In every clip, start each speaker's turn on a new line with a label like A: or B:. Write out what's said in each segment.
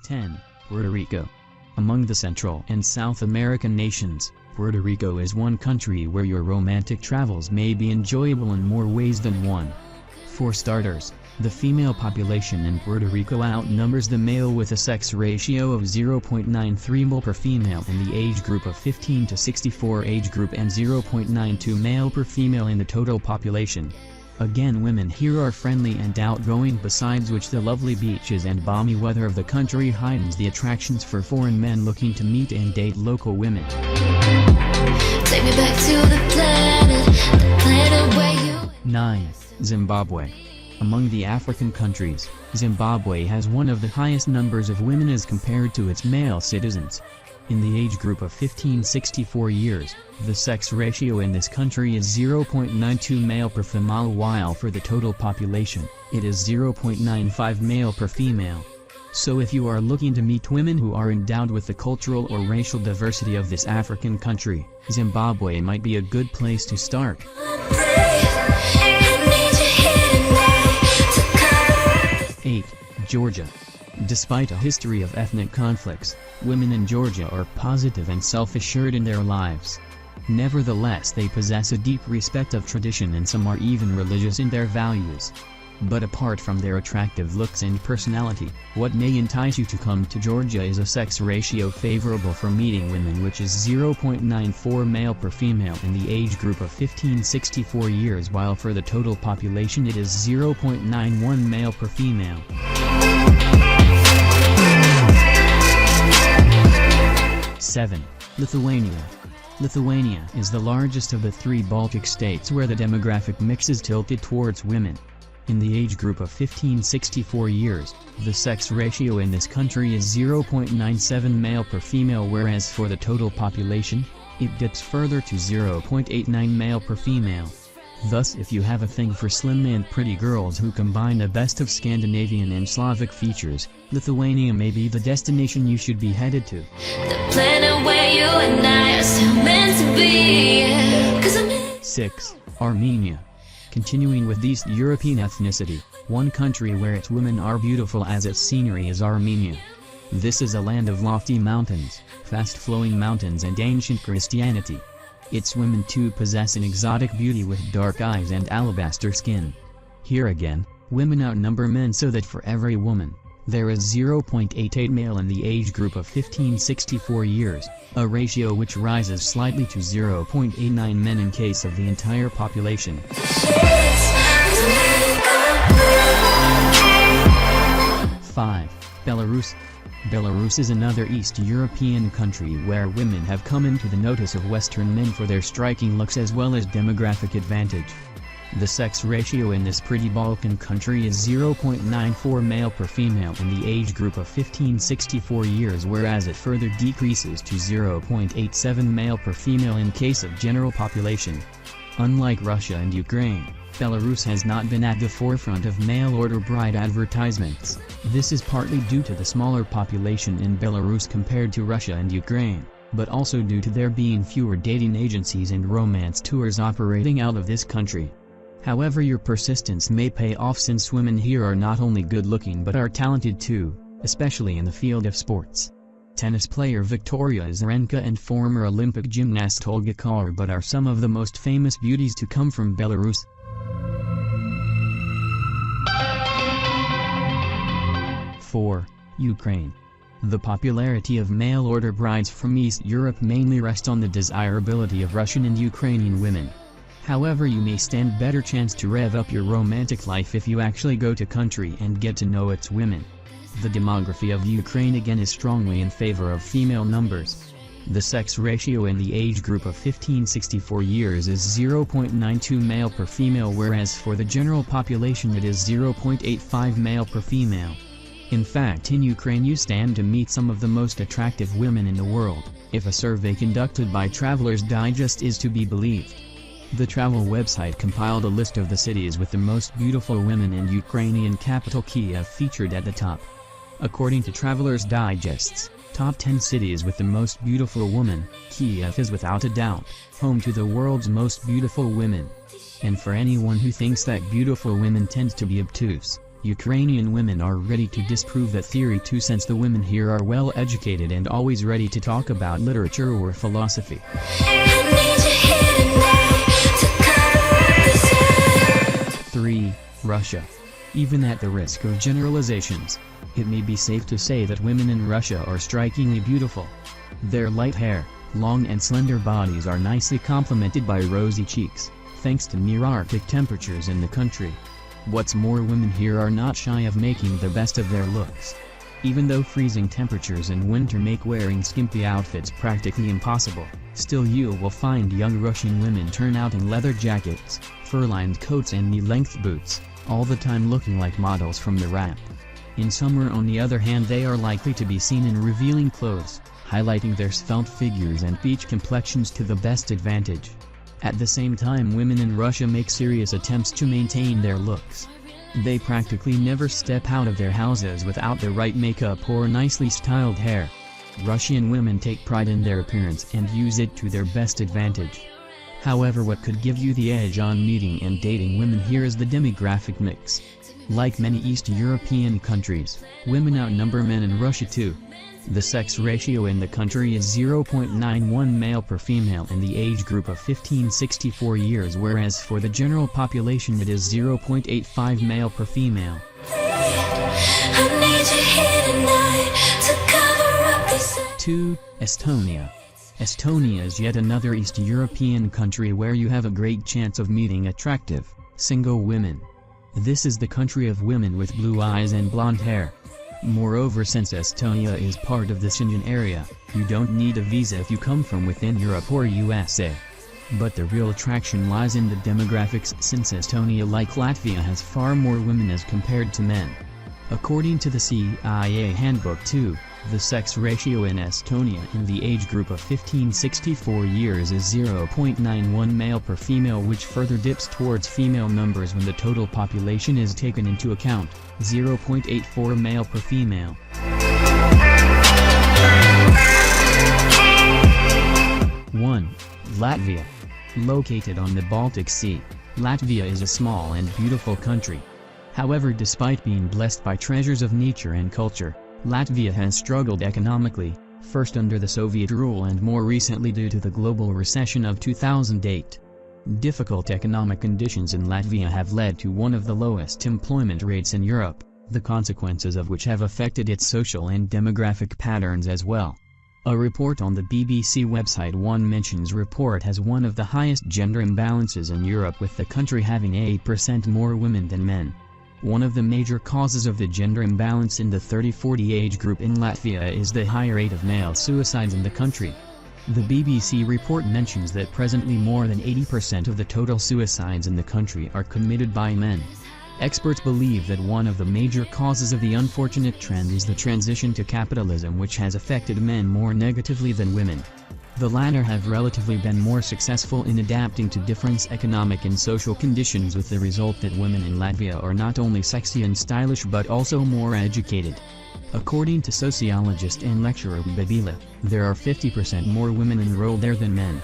A: 10. Puerto Rico. Among the Central and South American nations, Puerto Rico is one country where your romantic travels may be enjoyable in more ways than one. For starters, the female population in Puerto Rico outnumbers the male with a sex ratio of 0.93 male per female in the age group of 15 to 64 age group and 0.92 male per female in the total population. Again, women here are friendly and outgoing, besides which the lovely beaches and balmy weather of the country heightens the attractions for foreign men looking to meet and date local women.
B: Take me back to the planet where you...
A: 9. Zimbabwe. Among the African countries, Zimbabwe has one of the highest numbers of women as compared to its male citizens. In the age group of 15-64 years, the sex ratio in this country is 0.92 male per female, while for the total population, it is 0.95 male per female. So if you are looking to meet women who are endowed with the cultural or racial diversity of this African country, Zimbabwe might be a good place to start. 8. Georgia. Despite a history of ethnic conflicts, women in Georgia are positive and self-assured in their lives. Nevertheless, they possess a deep respect of tradition and some are even religious in their values. But apart from their attractive looks and personality, what may entice you to come to Georgia is a sex ratio favorable for meeting women, which is 0.94 male per female in the age group of 15-64 years, while for the total population it is 0.91 male per female. 7. Lithuania. Lithuania is the largest of the three Baltic states where the demographic mix is tilted towards women. In the age group of 15-64 years, the sex ratio in this country is 0.97 male per female, whereas for the total population, it dips further to 0.89 male per female. Thus, if you have a thing for slim and pretty girls who combine the best of Scandinavian and Slavic features, Lithuania may be the destination you should be headed to.
B: The planet where you and I are still meant to be. 'Cause I'm
A: 6. Armenia. Continuing with East European ethnicity, one country where its women are beautiful as its scenery is Armenia. This is a land of lofty mountains, fast-flowing mountains and ancient Christianity. Its women too possess an exotic beauty with dark eyes and alabaster skin. Here again, women outnumber men so that for every woman, there is 0.88 male in the age group of 15-64 years, a ratio which rises slightly to 0.89 men in case of the entire population. 5. Belarus. Belarus is another East European country where women have come into the notice of Western men for their striking looks as well as demographic advantage. The sex ratio in this pretty Balkan country is 0.94 male per female in the age group of 15-64 years, whereas it further decreases to 0.87 male per female in case of general population. Unlike Russia and Ukraine, Belarus has not been at the forefront of mail-order bride advertisements. This is partly due to the smaller population in Belarus compared to Russia and Ukraine, but also due to there being fewer dating agencies and romance tours operating out of this country. However, your persistence may pay off since women here are not only good-looking but are talented too, especially in the field of sports. Tennis player Victoria Azarenka and former Olympic gymnast Olga Korbut are some of the most famous beauties to come from Belarus. 4. Ukraine. The popularity of mail-order brides from East Europe mainly rests on the desirability of Russian and Ukrainian women. However, you may stand better chance to rev up your romantic life if you actually go to country and get to know its women. The demography of Ukraine again is strongly in favor of female numbers. The sex ratio in the age group of 15-64 years is 0.92 male per female, whereas for the general population it is 0.85 male per female. In fact, in Ukraine you stand to meet some of the most attractive women in the world, if a survey conducted by Traveler's Digest is to be believed. The travel website compiled a list of the cities with the most beautiful women in Ukrainian capital Kiev featured at the top. According to Traveler's Digest's Top 10 Cities with the Most Beautiful Woman, Kiev is without a doubt home to the world's most beautiful women. And for anyone who thinks that beautiful women tend to be obtuse, Ukrainian women are ready to disprove that theory too, since the women here are well educated and always ready to talk about literature or philosophy. 3. Russia. Even at the risk of generalizations, it may be safe to say that women in Russia are strikingly beautiful. Their light hair, long and slender bodies are nicely complemented by rosy cheeks, thanks to near-Arctic temperatures in the country. What's more, women here are not shy of making the best of their looks. Even though freezing temperatures in winter make wearing skimpy outfits practically impossible, still you will find young Russian women turn out in leather jackets, fur-lined coats and knee-length boots, all the time looking like models from the ramp. In summer, on the other hand, they are likely to be seen in revealing clothes, highlighting their svelte figures and peach complexions to the best advantage. At the same time, women in Russia make serious attempts to maintain their looks. They practically never step out of their houses without the right makeup or nicely styled hair. Russian women take pride in their appearance and use it to their best advantage. However, what could give you the edge on meeting and dating women here is the demographic mix. Like many East European countries, women outnumber men in Russia too. The sex ratio in the country is 0.91 male per female in the age group of 15-64 years, whereas for the general population it is 0.85 male per female. 2. Estonia. Estonia is yet another East European country where you have a great chance of meeting attractive, single women. This is the country of women with blue eyes and blonde hair. Moreover, since Estonia is part of the Schengen area, you don't need a visa if you come from within Europe or USA. But the real attraction lies in the demographics, since Estonia, like Latvia, has far more women as compared to men. According to the CIA Handbook 2, the sex ratio in Estonia in the age group of 15-64 years is 0.91 male per female, which further dips towards female numbers when the total population is taken into account, 0.84 male per female. 1. Latvia. Located on the Baltic Sea, Latvia is a small and beautiful country. However, despite being blessed by treasures of nature and culture, Latvia has struggled economically, first under the Soviet rule and more recently due to the global recession of 2008. Difficult economic conditions in Latvia have led to one of the lowest employment rates in Europe, the consequences of which have affected its social and demographic patterns as well. A report on the BBC website One mentions report has one of the highest gender imbalances in Europe, with the country having 8% more women than men. One of the major causes of the gender imbalance in the 30-40 age group in Latvia is the high rate of male suicides in the country. The BBC report mentions that presently more than 80% of the total suicides in the country are committed by men. Experts believe that one of the major causes of the unfortunate trend is the transition to capitalism, which has affected men more negatively than women. The latter have relatively been more successful in adapting to different economic and social conditions, with the result that women in Latvia are not only sexy and stylish but also more educated. According to sociologist and lecturer Babila, there are 50% more women enrolled there than men.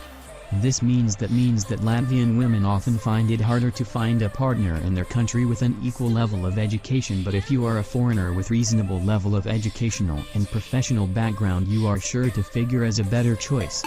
A: This means that Latvian women often find it harder to find a partner in their country with an equal level of education, but if you are a foreigner with reasonable level of educational and professional background, you are sure to figure as a better choice.